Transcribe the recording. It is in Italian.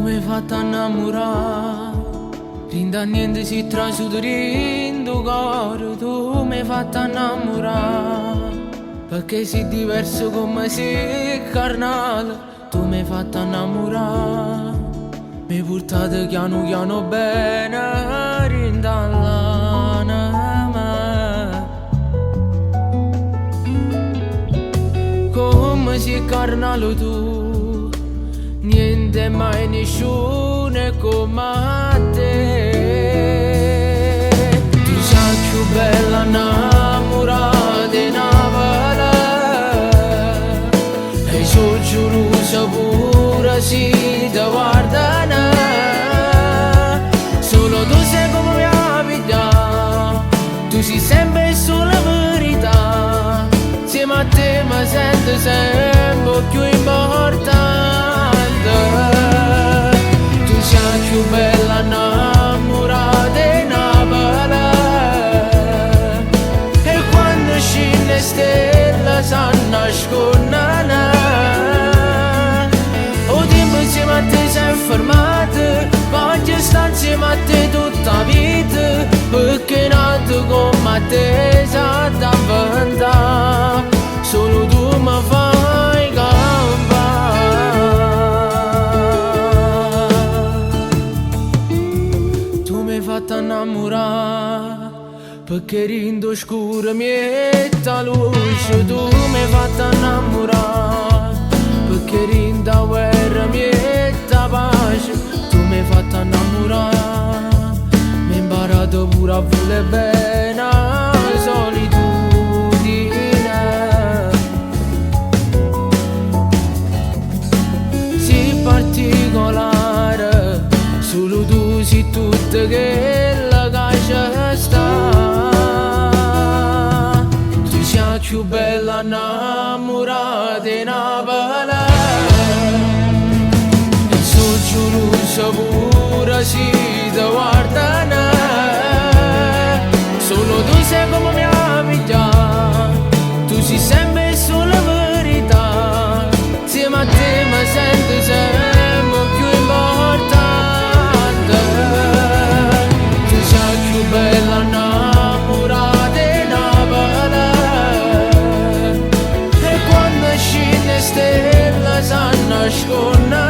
mi hai fatto innamorare, rinda niente si trasuderindo cuore. Tu mi hai fatto innamorare, perché sei diverso come sei carnale. Tu mi hai fatto innamorare, mi hai portato piano piano bene, rinda l'anima. Come sei carnale tu, niente mai nessuno è come te. Tu sei più bella innamorata in Napoli, e sono gelosa pure se ti guardano. Solo tu sei come mia vita, tu sei sempre sulla verità. Insieme a te mi sento sempre più importante. Tu sei più bella innamorata in Napoli, e quando scende stella si nascondono. O tempo insieme a te si è fermato, voglio stare insieme a te tutta la vita, perché nato come te sa da vent'anni, solo tu mi fai campare. Tu mi hai fatto innamorare, perché rindo scuro mietta luce. Tu mi hai fatto innamorare, perché rinda guerra mietta pace. Tu mi hai fatto innamorare, mi hai imparato pure a voler bene la solitudine. Sei particolare, solo tu sei tutto che la caccia sta. Tu sei più bella innamorata in Napoli, e sono gelosa pure se ti guardano. Solo tu sei come mia vita, tu sei sempre sulla verità. Insieme a te mi sento sempre più importante. Tu sei più bella innamorata in Napoli, e quando scende stella si nasconde.